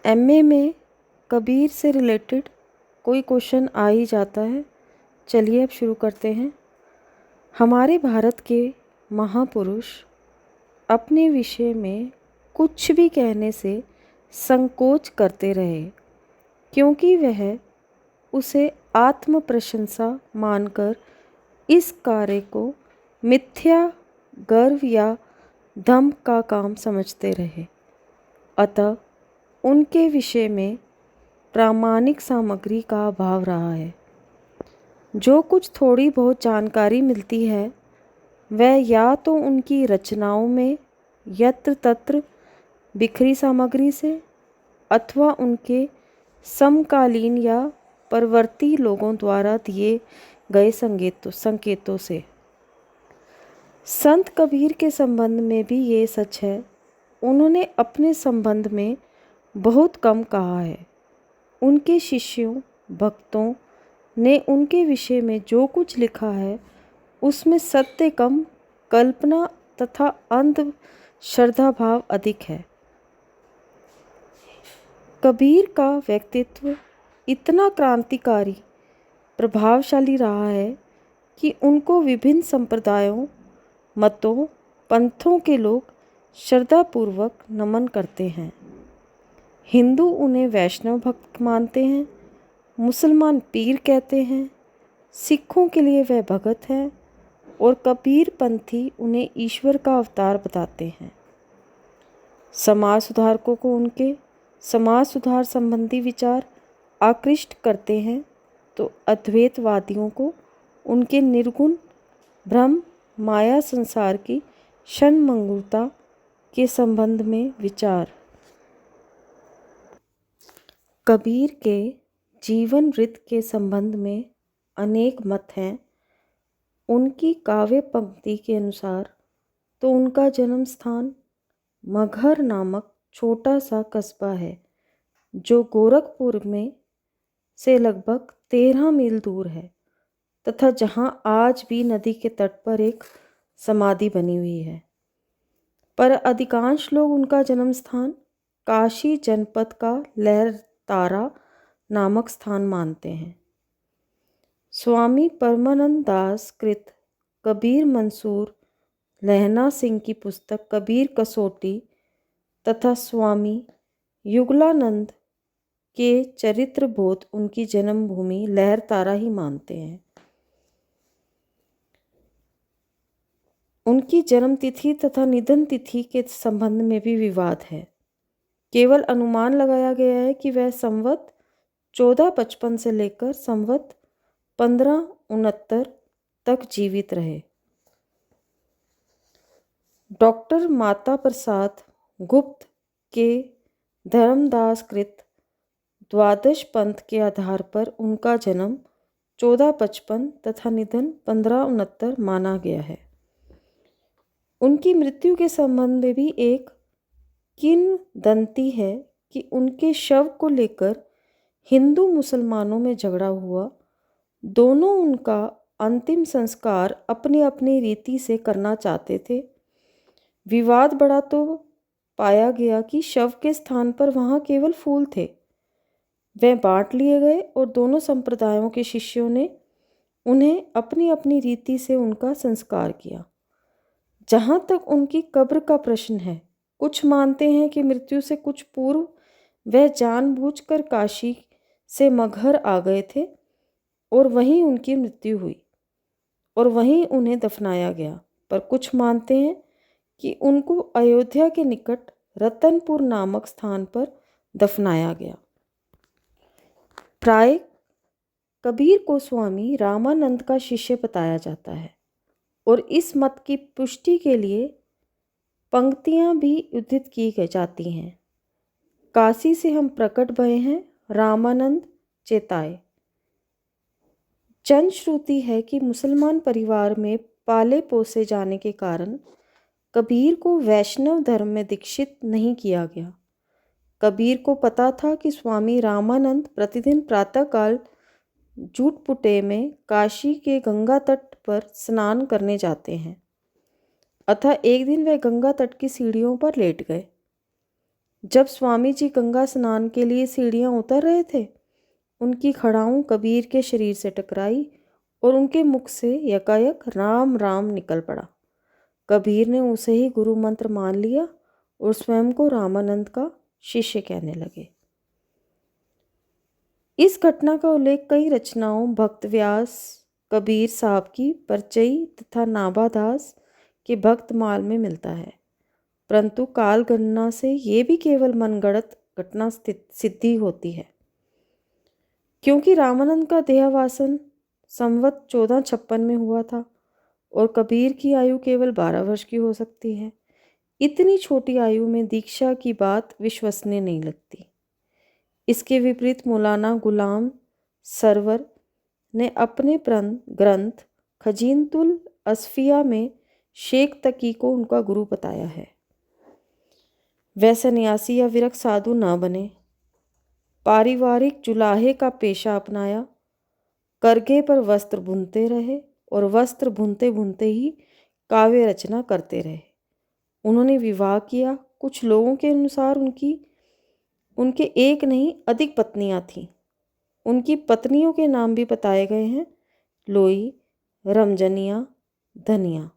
MA में कबीर से related कोई क्वेश्चन आ ही जाता है। चलिए अब शुरू करते हैं। हमारे भारत के महापुरुष अपने विषय में कुछ भी कहने से संकोच करते रहे, क्योंकि वह उसे आत्म प्रशंसा मानकर इस कार्य को मिथ्या गर्व या दम्भ का काम समझते रहे। अतः उनके विषय में प्रामाणिक सामग्री का अभाव रहा है। जो कुछ थोड़ी बहुत जानकारी मिलती है वह या तो उनकी रचनाओं में यत्र तत्र बिखरी सामग्री से अथवा उनके समकालीन या परवर्ती लोगों द्वारा दिए गए संकेतों से। संत कबीर के संबंध में भी ये सच है। उन्होंने अपने संबंध में बहुत कम कहा है। उनके शिष्यों भक्तों ने उनके विषय में जो कुछ लिखा है उसमें सत्य कम, कल्पना तथा अंध श्रद्धा भाव अधिक है। कबीर का व्यक्तित्व इतना क्रांतिकारी प्रभावशाली रहा है कि उनको विभिन्न संप्रदायों, मतों, पंथों के लोग श्रद्धापूर्वक नमन करते हैं। हिंदू उन्हें वैष्णव भक्त मानते हैं, मुसलमान पीर कहते हैं, सिखों के लिए वह भगत हैं और कबीर पंथी उन्हें ईश्वर का अवतार बताते हैं। समाज सुधारकों को उनके समाज सुधार संबंधी विचार आकृष्ट करते हैं, तो अद्वैतवादियों को उनके निर्गुण ब्रह्म माया संसार की क्षणभंगुरता के संबंध में विचार। कबीर के जीवन वृत्त के संबंध में अनेक मत हैं। उनकी काव्य पंक्ति के अनुसार तो उनका जन्म स्थान मगहर नामक छोटा सा कस्बा है, जो गोरखपुर में से लगभग 13 मील दूर है तथा जहां आज भी नदी के तट पर एक समाधि बनी हुई है। पर अधिकांश लोग उनका जन्म स्थान काशी जनपद का लहरतारा नामक स्थान मानते हैं। स्वामी परमानंद दास कृत कबीर मंसूर लहना सिंह की पुस्तक कबीर कसौटी तथा स्वामी युगलानंद के चरित्र बोध उनकी जन्मभूमि लहरतारा ही मानते हैं। उनकी जन्म तिथि तथा निधन तिथि के संबंध में भी विवाद है। केवल अनुमान लगाया गया है कि वह संवत 1455 से लेकर संवत 1569 तक जीवित रहे। डॉक्टर माता प्रसाद गुप्त के धर्मदास कृत द्वादश पंथ के आधार पर उनका जन्म 1455 तथा निधन 1569 माना गया है। उनकी मृत्यु के संबंध में भी एक किंवदंती है कि उनके शव को लेकर हिंदू मुसलमानों में झगड़ा हुआ। दोनों उनका अंतिम संस्कार अपनी अपनी रीति से करना चाहते थे। विवाद बढ़ा तो पाया गया कि शव के स्थान पर वहाँ केवल फूल थे। वह बांट लिए गए और दोनों संप्रदायों के शिष्यों ने उन्हें अपनी अपनी रीति से उनका संस्कार किया। जहाँ तक उनकी कब्र का प्रश्न है, कुछ मानते हैं कि मृत्यु से कुछ पूर्व वह जानबूझकर काशी से मगहर आ गए थे और वहीं उनकी मृत्यु हुई और वहीं उन्हें दफनाया गया। पर कुछ मानते हैं कि उनको अयोध्या के निकट रतनपुर नामक स्थान पर दफनाया गया। प्राय कबीर को स्वामी रामानंद का शिष्य बताया जाता है और इस मत की पुष्टि के लिए पंक्तियां भी उद्धृत की जाती हैं। काशी से हम प्रकट भये हैं, रामानंद चेताए। जनश्रुति है कि मुसलमान परिवार में पाले पोसे जाने के कारण कबीर को वैष्णव धर्म में दीक्षित नहीं किया गया। कबीर को पता था कि स्वामी रामानंद प्रतिदिन प्रातःकाल जूटपुटे में काशी के गंगा तट पर स्नान करने जाते हैं। अतः एक दिन वे गंगा तट की सीढ़ियों पर लेट गए। जब स्वामी जी गंगा स्नान के लिए सीढ़ियाँ उतर रहे थे, उनकी खड़ाऊँ कबीर के शरीर से टकराई और उनके मुख से यकायक राम राम निकल पड़ा। कबीर ने उसे ही गुरु मंत्र मान लिया और स्वयं को रामानंद का शिष्य कहने लगे। इस घटना का उल्लेख कई रचनाओं भक्त व्यास, कबीर साहब की परचई तथा नाभादास के भक्तमाल में मिलता है, परंतु काल गणना से ये भी केवल मनगढ़ंत घटना सिद्धि होती है, क्योंकि रामानंद का देहावसान संवत 1456 में हुआ था और कबीर की आयु केवल 12 वर्ष की हो सकती है। इतनी छोटी आयु में दीक्षा की बात विश्वसनीय नहीं लगती। इसके विपरीत मौलाना गुलाम सरवर ने अपने ग्रंथ खजीनतुल असफिया में शेख तकी को उनका गुरु बताया है। वह सन्यासी या विरक्त साधु न बने, पारिवारिक जुलाहे का पेशा अपनाया, करघे पर वस्त्र बुनते रहे और वस्त्र बुनते बुनते ही काव्य रचना करते रहे। उन्होंने विवाह किया। कुछ लोगों के अनुसार उनके एक नहीं अधिक पत्नियां थीं। उनकी पत्नियों के नाम भी बताए गए हैं: लोई, रमजनिया, धनिया।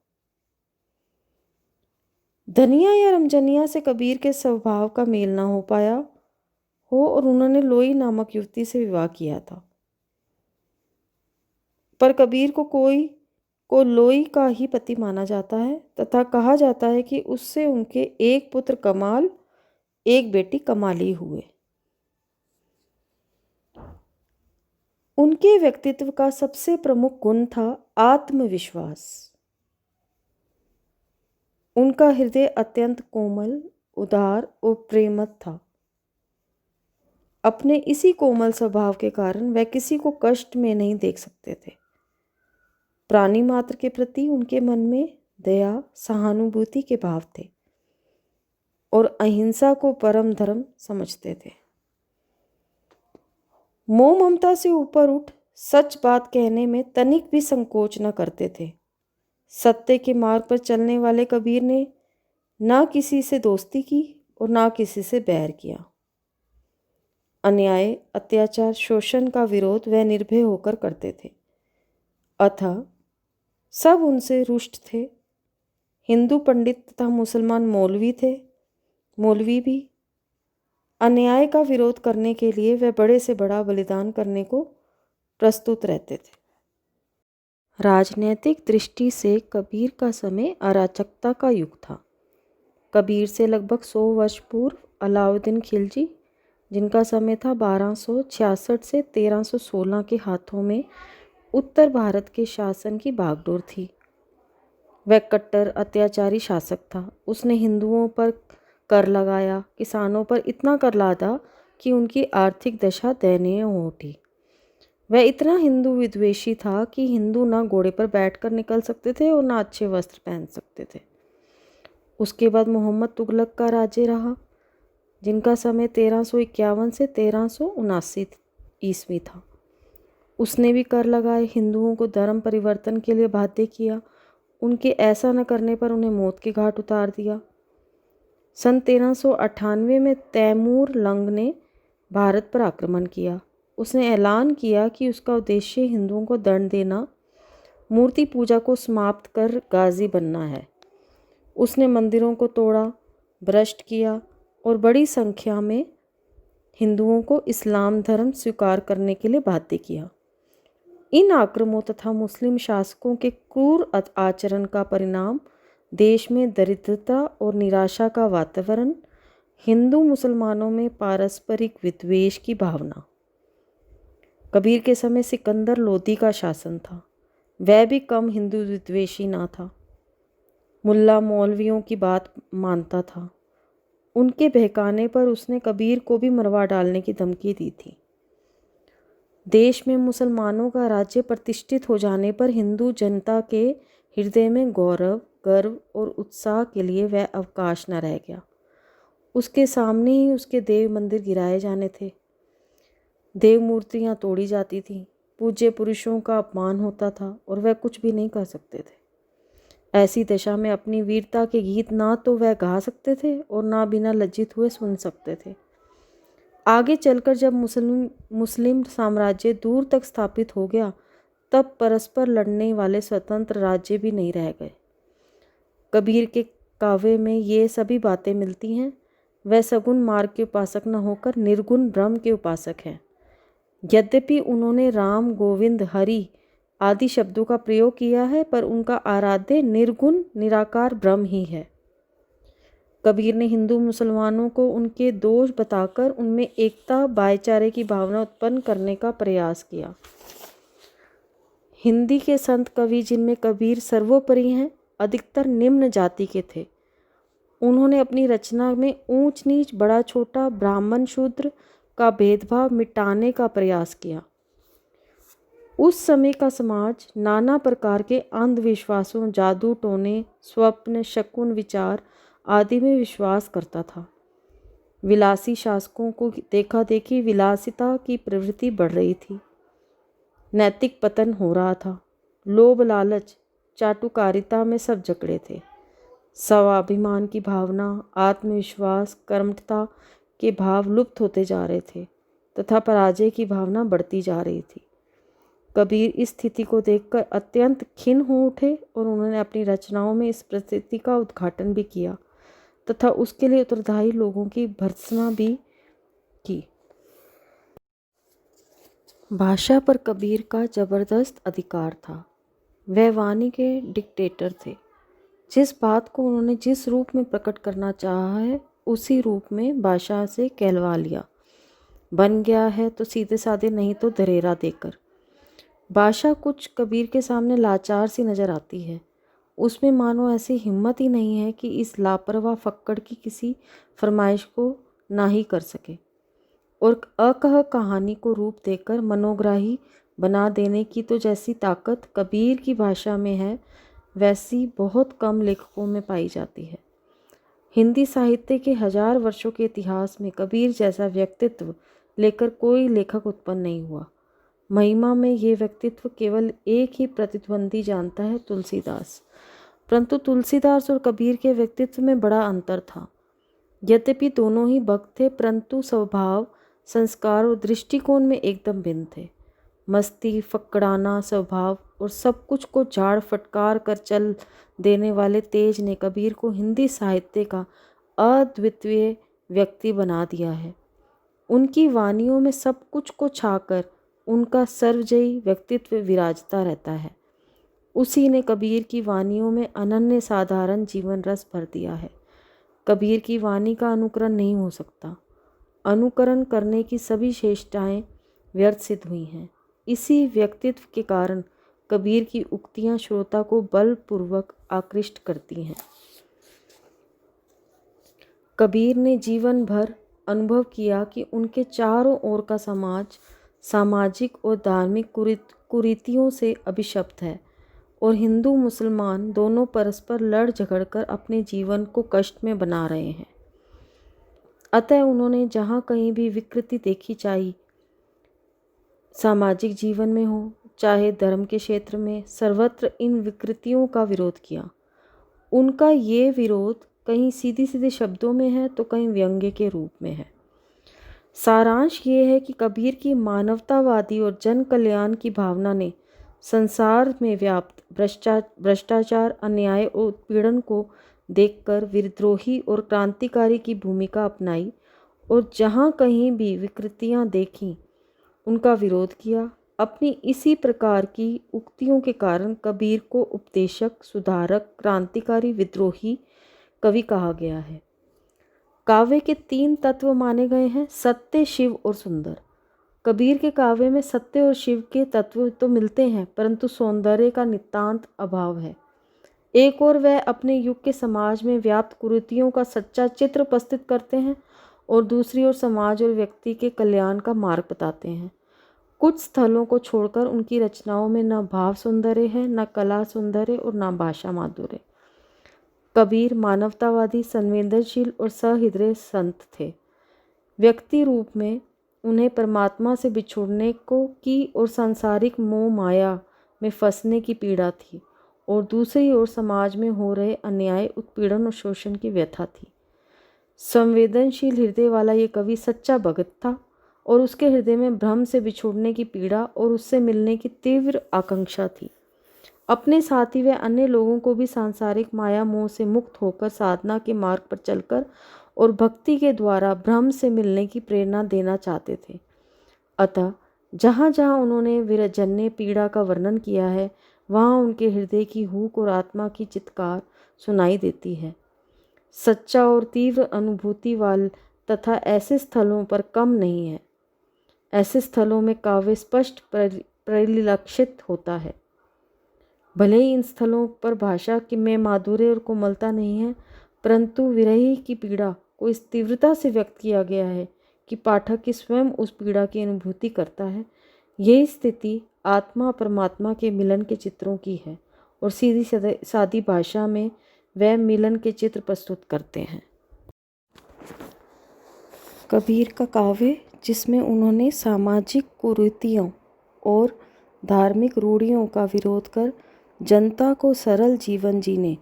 धनिया या रमजनिया से कबीर के स्वभाव का मेल ना हो पाया हो और उन्होंने लोई नामक युवती से विवाह किया था। पर कबीर को लोई का ही पति माना जाता है तथा कहा जाता है कि उससे उनके एक पुत्र कमाल, एक बेटी कमाली हुए। उनके व्यक्तित्व का सबसे प्रमुख गुण था आत्मविश्वास। उनका हृदय अत्यंत कोमल, उदार और प्रेमवत था। अपने इसी कोमल स्वभाव के कारण वह किसी को कष्ट में नहीं देख सकते थे। प्राणी मात्र के प्रति उनके मन में दया, सहानुभूति के भाव थे और अहिंसा को परम धर्म समझते थे। मोह ममता से ऊपर उठ सच बात कहने में तनिक भी संकोच न करते थे। सत्य के मार्ग पर चलने वाले कबीर ने ना किसी से दोस्ती की और ना किसी से बैर किया। अन्याय, अत्याचार, शोषण का विरोध वह निर्भय होकर करते थे। अतः सब उनसे रुष्ट थे। हिंदू पंडित तथा मुसलमान मौलवी भी अन्याय का विरोध करने के लिए वह बड़े से बड़ा बलिदान करने को प्रस्तुत रहते थे। राजनीतिक दृष्टि से कबीर का समय अराजकता का युग था। कबीर से लगभग 100 वर्ष पूर्व अलाउद्दीन खिलजी, जिनका समय था 1266 से 1316 के हाथों में उत्तर भारत के शासन की बागडोर थी। वह कट्टर अत्याचारी शासक था। उसने हिंदुओं पर कर लगाया, किसानों पर इतना कर लादा कि उनकी आर्थिक दशा दयनीय हो उठी। वह इतना हिंदू विद्वेषी था कि हिंदू ना घोड़े पर बैठकर निकल सकते थे और ना अच्छे वस्त्र पहन सकते थे। उसके बाद मोहम्मद तुगलक का राज्य रहा, जिनका समय 1351 से 1379 ईस्वी था। उसने भी कर लगाए, हिंदुओं को धर्म परिवर्तन के लिए बाध्य किया। उनके ऐसा न करने पर उन्हें मौत के घाट उतार दिया। सन 1398 में तैमूर लंग ने भारत पर आक्रमण किया। उसने ऐलान किया कि उसका उद्देश्य हिंदुओं को दंड देना, मूर्ति पूजा को समाप्त कर गाजी बनना है। उसने मंदिरों को तोड़ा, भ्रष्ट किया और बड़ी संख्या में हिंदुओं को इस्लाम धर्म स्वीकार करने के लिए बाध्य किया। इन आक्रमणों तथा मुस्लिम शासकों के क्रूर आचरण का परिणाम देश में दरिद्रता और निराशा का वातावरण, हिंदू मुसलमानों में पारस्परिक विद्वेष की भावना। कबीर के समय सिकंदर लोदी का शासन था। वह भी कम हिंदू विद्वेषी ना था। मुल्ला मौलवियों की बात मानता था। उनके बहकाने पर उसने कबीर को भी मरवा डालने की धमकी दी थी। देश में मुसलमानों का राज्य प्रतिष्ठित हो जाने पर हिंदू जनता के हृदय में गौरव, गर्व और उत्साह के लिए वह अवकाश न रह गया। उसके सामने ही उसके देव मंदिर गिराए जाने थे, देव मूर्तियाँ तोड़ी जाती थीं, पूज्य पुरुषों का अपमान होता था और वह कुछ भी नहीं कर सकते थे। ऐसी दशा में अपनी वीरता के गीत ना तो वह गा सकते थे और ना बिना लज्जित हुए सुन सकते थे। आगे चलकर जब मुस्लिम साम्राज्य दूर तक स्थापित हो गया, तब परस्पर लड़ने वाले स्वतंत्र राज्य भी नहीं रह गए। कबीर के काव्य में ये सभी बातें मिलती हैं। वह सगुण मार्ग के उपासक न होकर निर्गुण ब्रह्म के उपासक हैं। यद्यपि उन्होंने राम, गोविंद, हरि आदि शब्दों का प्रयोग किया है, पर उनका आराध्य निर्गुण निराकार ब्रह्म ही है। कबीर ने हिंदू मुसलमानों को उनके दोष बताकर उनमें एकता, भाईचारे की भावना उत्पन्न करने का प्रयास किया। हिंदी के संत कवि, जिनमें कबीर सर्वोपरि हैं, अधिकतर निम्न जाति के थे। उन्होंने अपनी रचना में ऊंच नीच, बड़ा छोटा, ब्राह्मण शूद्र का भेदभाव मिटाने का प्रयास किया। उस समय का समाज नाना प्रकार के अंधविश्वासों, जादू टोने, स्वप्न, शकुन विचार आदि में विश्वास करता था। विलासी शासकों को देखा देखी विलासिता की प्रवृत्ति बढ़ रही थी। नैतिक पतन हो रहा था। लोभ, लालच, चाटुकारिता में सब जकड़े थे। स्वाभिमान की भावना, आत्मविश्वास, कर्मठता के भाव लुप्त होते जा रहे थे तथा पराजय की भावना बढ़ती जा रही थी। कबीर इस स्थिति को देखकर अत्यंत खिन्न हो उठे और उन्होंने अपनी रचनाओं में इस परिस्थिति का उद्घाटन भी किया तथा उसके लिए उत्तरदायी लोगों की भर्त्सना भी की। भाषा पर कबीर का जबरदस्त अधिकार था। वह वाणी के डिक्टेटर थे। जिस बात को उन्होंने जिस रूप में प्रकट करना चाहा है, उसी रूप में भाषा से कहलवा लिया। बन गया है तो सीधे साधे, नहीं तो दरेरा देकर। भाषा कुछ कबीर के सामने लाचार सी नज़र आती है। उसमें मानो ऐसी हिम्मत ही नहीं है कि इस लापरवाह फक्कड़ की किसी फरमाइश को ना ही कर सके और अकह कहानी को रूप देकर मनोग्राही बना देने की तो जैसी ताकत कबीर की भाषा में है, वैसी बहुत कम लेखकों में पाई जाती है। हिंदी साहित्य के 1000 वर्षों के इतिहास में कबीर जैसा व्यक्तित्व लेकर कोई लेखक उत्पन्न नहीं हुआ। महिमा में ये व्यक्तित्व केवल एक ही प्रतिद्वंदी जानता है, तुलसीदास। परंतु तुलसीदास और कबीर के व्यक्तित्व में बड़ा अंतर था। यद्यपि दोनों ही भक्त थे, परंतु स्वभाव, संस्कार और दृष्टिकोण में एकदम भिन्न थे। मस्ती, फक्कड़ाना स्वभाव और सब कुछ को झाड़ फटकार कर चल देने वाले तेज ने कबीर को हिंदी साहित्य का अद्वितीय व्यक्ति बना दिया है। उनकी वानियों में सब कुछ को छाकर उनका सर्वजयी व्यक्तित्व विराजता रहता है। उसी ने कबीर की वानियों में अनन्य साधारण जीवन रस भर दिया है। कबीर की वाणी का अनुकरण नहीं हो सकता। अनुकरण करने की सभी चेष्टाएं व्यर्थ सिद्ध हुई हैं। इसी व्यक्तित्व के कारण कबीर की उक्तियां श्रोता को बलपूर्वक आकृष्ट करती हैं। कबीर ने जीवन भर अनुभव किया कि उनके चारों ओर का समाज सामाजिक और धार्मिक कुरीतियों से अभिशप्त है और हिंदू मुसलमान दोनों परस्पर लड़ झगड़कर अपने जीवन को कष्ट में बना रहे हैं। अतः उन्होंने जहाँ कहीं भी विकृति देखी, चाहे सामाजिक जीवन में हो चाहे धर्म के क्षेत्र में, सर्वत्र इन विकृतियों का विरोध किया। उनका ये विरोध कहीं सीधे सीधे शब्दों में है तो कहीं व्यंग्य के रूप में है। सारांश ये है कि कबीर की मानवतावादी और जन कल्याण की भावना ने संसार में व्याप्त भ्रष्टाचार, अन्याय और उत्पीड़न को देखकर विद्रोही और क्रांतिकारी की भूमिका अपनाई और जहाँ कहीं भी विकृतियाँ देखीं उनका विरोध किया। अपनी इसी प्रकार की उक्तियों के कारण कबीर को उपदेशक, सुधारक, क्रांतिकारी, विद्रोही कवि कहा गया है। काव्य के 3 तत्व माने गए हैं, सत्य, शिव और सुंदर। कबीर के काव्य में सत्य और शिव के तत्व तो मिलते हैं, परंतु सौंदर्य का नितांत अभाव है। एक और वह अपने युग के समाज में व्याप्त कुरीतियों का सच्चा चित्र उपस्थित करते हैं और दूसरी ओर समाज और व्यक्ति के कल्याण का मार्ग बताते हैं। कुछ स्थलों को छोड़कर उनकी रचनाओं में न भाव सौंदर्य है, न कला सौंदर्य और न भाषा माधुर्य। कबीर मानवतावादी, संवेदनशील और सहृदय संत थे। व्यक्ति रूप में उन्हें परमात्मा से बिछुड़ने को की और सांसारिक मोह माया में फंसने की पीड़ा थी। और दूसरी ओर समाज में हो रहे अन्याय, उत्पीड़न और शोषण की व्यथा थी। संवेदनशील हृदय वाला ये कवि सच्चा भगत था और उसके हृदय में भ्रम से बिछोड़ने की पीड़ा और उससे मिलने की तीव्र आकांक्षा थी। अपने साथ ही वे अन्य लोगों को भी सांसारिक माया मोह से मुक्त होकर साधना के मार्ग पर चलकर और भक्ति के द्वारा ब्रह्म से मिलने की प्रेरणा देना चाहते थे। अतः जहाँ जहाँ उन्होंने विरजन्य पीड़ा का वर्णन किया है, वहाँ उनके हृदय की हूक और आत्मा की चित्कार सुनाई देती है। सच्चा और तीव्र अनुभूति वाल तथा ऐसे स्थलों पर कम नहीं है। ऐसे स्थलों में काव्य स्पष्ट परिलक्षित होता है। भले ही इन स्थलों पर भाषा में माधुर्य और कोमलता नहीं है, परंतु विरही की पीड़ा को इस तीव्रता से व्यक्त किया गया है कि पाठक की स्वयं उस पीड़ा की अनुभूति करता है। यही स्थिति आत्मा परमात्मा के मिलन के चित्रों की है और सीधी सादी भाषा में वह मिलन के चित्र प्रस्तुत करते हैं। कबीर का काव्य, जिसमें उन्होंने सामाजिक कुरीतियों और धार्मिक रूढ़ियों का विरोध कर जनता को सरल जीवन जीने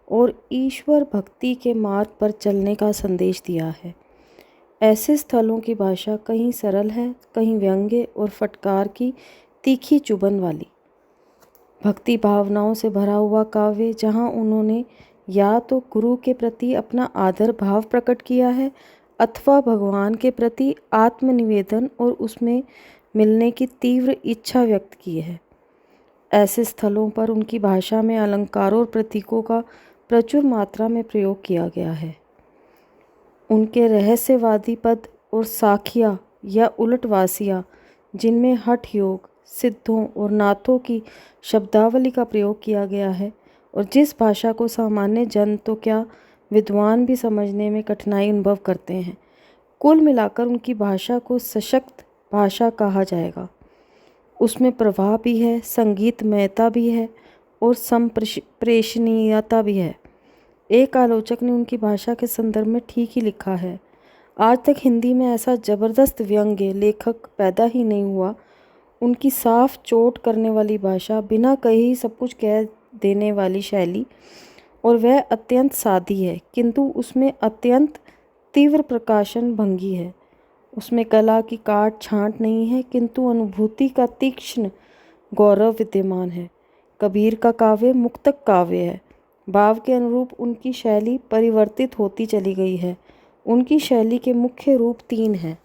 और ईश्वर भक्ति के मार्ग पर चलने का संदेश दिया है। ऐसे स्थलों की भाषा कहीं सरल है, कहीं व्यंग्य और फटकार की तीखी चुभन वाली। भक्ति भावनाओं से भरा हुआ काव्य, जहाँ उन्होंने या तो गुरु के प्रति अपना आदर भाव प्रकट किया है अथवा भगवान के प्रति आत्मनिवेदन और उसमें मिलने की तीव्र इच्छा व्यक्त की है। ऐसे स्थलों पर उनकी भाषा में अलंकारों और प्रतीकों का प्रचुर मात्रा में प्रयोग किया गया है। उनके रहस्यवादी पद और साखिया या उलटवासिया, जिनमें हठ योग, सिद्धों और नाथों की शब्दावली का प्रयोग किया गया है और जिस भाषा को सामान्य जन तो क्या विद्वान भी समझने में कठिनाई अनुभव करते हैं। कुल मिलाकर उनकी भाषा को सशक्त भाषा कहा जाएगा। उसमें प्रवाह भी है, संगीतमयता भी है और संप्रेषणीयता भी है। एक आलोचक ने उनकी भाषा के संदर्भ में ठीक ही लिखा है, आज तक हिंदी में ऐसा जबरदस्त व्यंग्य लेखक पैदा ही नहीं हुआ। उनकी साफ चोट करने वाली भाषा, बिना कहे ही सब कुछ कह देने वाली शैली, और वह अत्यंत सादी है किंतु उसमें अत्यंत तीव्र प्रकाशन भंगी है। उसमें कला की काट छांट नहीं है किंतु अनुभूति का तीक्ष्ण गौरव विद्यमान है। कबीर का काव्य मुक्तक काव्य है। भाव के अनुरूप उनकी शैली परिवर्तित होती चली गई है। उनकी शैली के मुख्य रूप 3 हैं: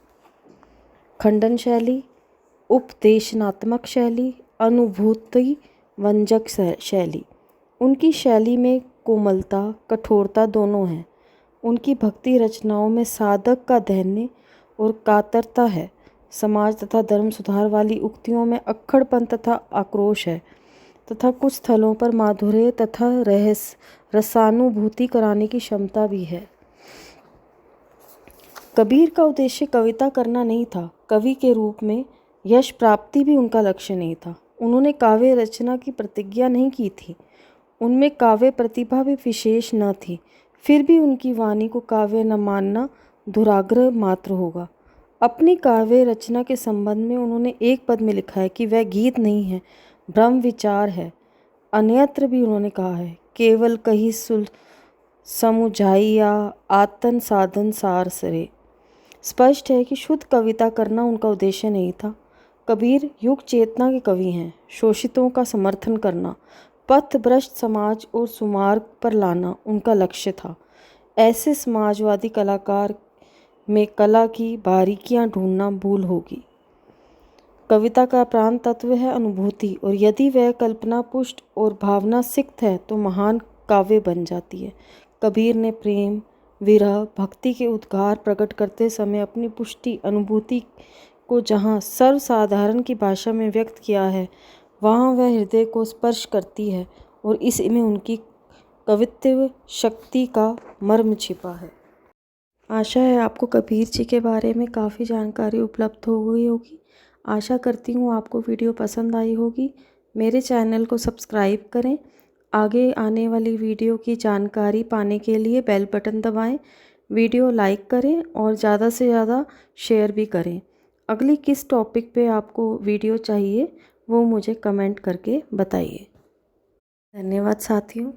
खंडन शैली, उपदेशनात्मक शैली, अनुभूति व्यंजक शैली। उनकी शैली में कोमलता, कठोरता दोनों हैं। उनकी भक्ति रचनाओं में साधक का धैर्य और कातरता है। समाज तथा धर्म सुधार वाली उक्तियों में अक्खड़पन तथा आक्रोश है तथा कुछ स्थलों पर माधुर्य तथा रसानुभूति कराने की क्षमता भी है। कबीर का उद्देश्य कविता करना नहीं था। कवि के रूप में यश प्राप्ति भी उनका लक्ष्य नहीं था। उन्होंने काव्य रचना की प्रतिज्ञा नहीं की थी। उनमें काव्य प्रतिभा भी विशेष न थी। फिर भी उनकी वाणी को काव्य न मानना दुराग्रह मात्र होगा। अपनी काव्य रचना के संबंध में उन्होंने एक पद में लिखा है कि वह गीत नहीं है, ब्रह्म विचार है। अन्यत्र भी उन्होंने कहा है, केवल कही समुझाइया आतन साधन सार सरे। स्पष्ट है कि शुद्ध कविता करना उनका उद्देश्य नहीं था। कबीर युग चेतना के कवि हैं। शोषितों का समर्थन करना, पथभ्रष्ट समाज और सुमार्ग पर लाना उनका लक्ष्य था। ऐसे समाजवादी कलाकार में कला की बारीकियां ढूंढना भूल होगी। कविता का प्राण तत्व है अनुभूति, और यदि वह कल्पना पुष्ट और भावना सिक्त है तो महान काव्य बन जाती है। कबीर ने प्रेम, विरह, भक्ति के उद्गार प्रकट करते समय अपनी पुष्टि अनुभूति को जहाँ सर्वसाधारण की भाषा में व्यक्त किया है, वहाँ वह हृदय को स्पर्श करती है और इसमें उनकी कवित्व शक्ति का मर्म छिपा है। आशा है आपको कबीर जी के बारे में काफ़ी जानकारी उपलब्ध हो गई होगी। आशा करती हूँ आपको वीडियो पसंद आई होगी। मेरे चैनल को सब्सक्राइब करें। आगे आने वाली वीडियो की जानकारी पाने के लिए बेल बटन दबाएं। वीडियो लाइक करें और ज़्यादा से ज़्यादा शेयर भी करें। अगली किस टॉपिक पे आपको वीडियो चाहिए वो मुझे कमेंट करके बताइए। धन्यवाद साथियों।